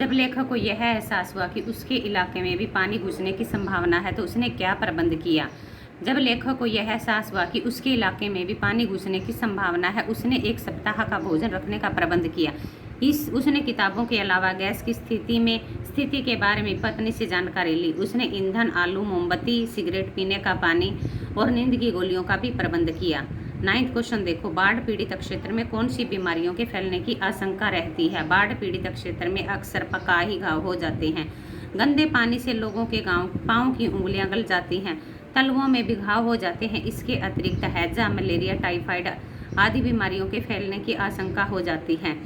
जब लेखक को यह एहसास हुआ कि उसके इलाके में भी पानी घुसने की संभावना है तो उसने क्या प्रबंध किया। जब लेखक को यह एहसास हुआ कि उसके इलाके में भी पानी घुसने की संभावना है, उसने एक सप्ताह का भोजन रखने का प्रबंध किया। उसने किताबों के अलावा गैस की स्थिति के बारे में पत्नी से जानकारी ली। उसने ईंधन, आलू, मोमबत्ती, सिगरेट, पीने का पानी और नींद की गोलियों का भी प्रबंध किया। 9th क्वेश्चन देखो, बाढ़ पीड़ित क्षेत्र में कौन सी बीमारियों के फैलने की आशंका रहती है। बाढ़ पीड़ित क्षेत्र में अक्सर पकाही घाव हो जाते हैं। गंदे पानी से लोगों के पाँव की उंगलियां गल जाती हैं, तलवों में भी घाव हो जाते हैं। इसके अतिरिक्त हैजा, मलेरिया, टाइफाइड आदि बीमारियों के फैलने की आशंका हो जाती है।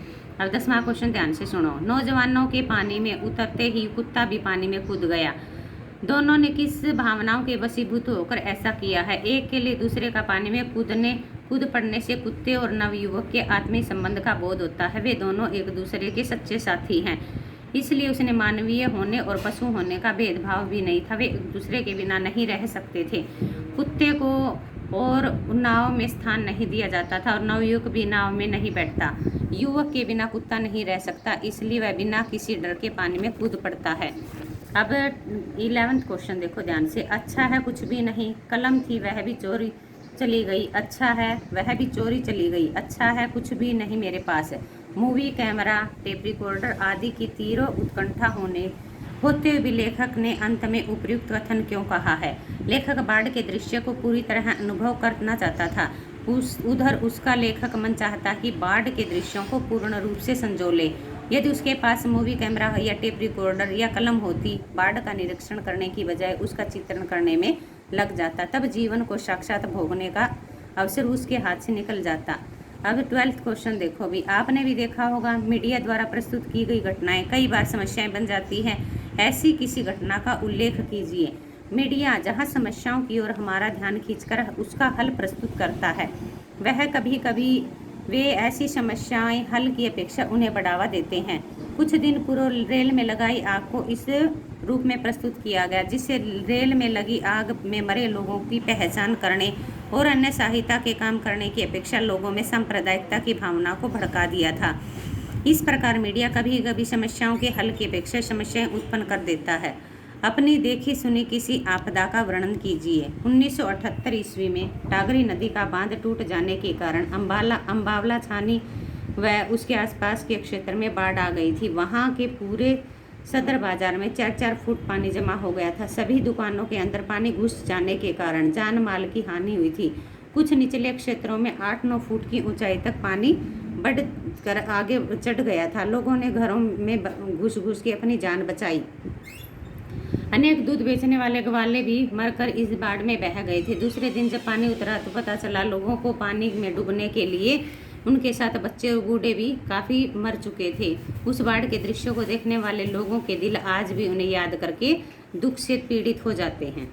अब 10वां क्वेश्चन ध्यान से सुनो। नौजवानों के पानी में उतरते ही कुत्ता भी पानी में कूद गया। दोनों ने किस भावनाओं के वशीभूत होकर ऐसा किया है। एक के लिए दूसरे का पानी में कूद पड़ने से कुत्ते और नवयुवक के आत्मीय संबंध का बोध होता है। वे दोनों एक दूसरे के सच्चे साथी हैं, इसलिए उसने मानवीय होने और पशु होने का भेदभाव भी नहीं था। वे एक दूसरे के बिना नहीं रह सकते थे। कुत्ते को और नाव में स्थान नहीं दिया जाता था और नवयुवक भी नाव में नहीं बैठता। युवक के बिना कुत्ता नहीं रह सकता, इसलिए वह बिना किसी डर के पानी में कूद पड़ता है। अब 11th क्वेश्चन देखो ध्यान से। अच्छा है कुछ भी नहीं, कलम थी वह भी चोरी चली गई। अच्छा है वह भी चोरी चली गई। अच्छा है कुछ भी नहीं मेरे पास। मूवी, कैमरा, टेप रिकॉर्डर आदि की तीव्र उत्कंठा होते हुए भी लेखक ने अंत में उपयुक्त कथन क्यों कहा है। लेखक बाढ़ के दृश्य को पूरी तरह अनुभव करना चाहता था। उधर उसका लेखक मन चाहता कि बाढ़ के दृश्यों को पूर्ण रूप से संजोले। यदि उसके पास मूवी कैमरा या टेप रिकॉर्डर या कलम होती, बाढ़ का निरीक्षण करने की बजाय उसका चित्रण करने में लग जाता, तब जीवन को साक्षात भोगने का अवसर उसके हाथ से निकल जाता। अब 12th क्वेश्चन देखो भी। आपने भी देखा होगा, मीडिया द्वारा प्रस्तुत की गई घटनाएं कई बार समस्याएं बन जाती हैं। ऐसी किसी घटना का उल्लेख कीजिए। मीडिया जहां समस्याओं की ओर हमारा ध्यान खींचकर उसका हल प्रस्तुत करता है, वह कभी कभी वे ऐसी समस्याएं हल की अपेक्षा उन्हें बढ़ावा देते हैं। कुछ दिन पूर्व रेल में लगाई आग को इस रूप में प्रस्तुत किया गया, जिससे रेल में लगी आग में मरे लोगों की पहचान करने और अन्य सहायता के काम करने की अपेक्षा लोगों में सांप्रदायिकता की भावना को भड़का दिया था। इस प्रकार मीडिया कभी कभी समस्याओं के हल की अपेक्षा समस्याएं उत्पन्न कर देता है। अपनी देखी सुनी किसी आपदा का वर्णन कीजिए। 1978 ईस्वी में टागरी नदी का बांध टूट जाने के कारण अम्बावला, छानी व उसके आसपास के क्षेत्र में बाढ़ आ गई थी। वहां के पूरे सदर बाजार में 4-4 फुट पानी जमा हो गया था। सभी दुकानों के अंदर पानी घुस जाने के कारण जान माल की हानि हुई थी। कुछ निचले क्षेत्रों में 8-9 फुट की ऊंचाई तक पानी बढ़ कर आगे चढ़ गया था। लोगों ने घरों में घुस के अपनी जान बचाई। अनेक दूध बेचने वाले ग्वाले भी मरकर इस बाढ़ में बह गए थे। दूसरे दिन जब पानी उतरा तो पता चला लोगों को पानी में डूबने के लिए उनके साथ बच्चे और बूढ़े भी काफ़ी मर चुके थे। उस बाढ़ के दृश्यों को देखने वाले लोगों के दिल आज भी उन्हें याद करके दुख से पीड़ित हो जाते हैं।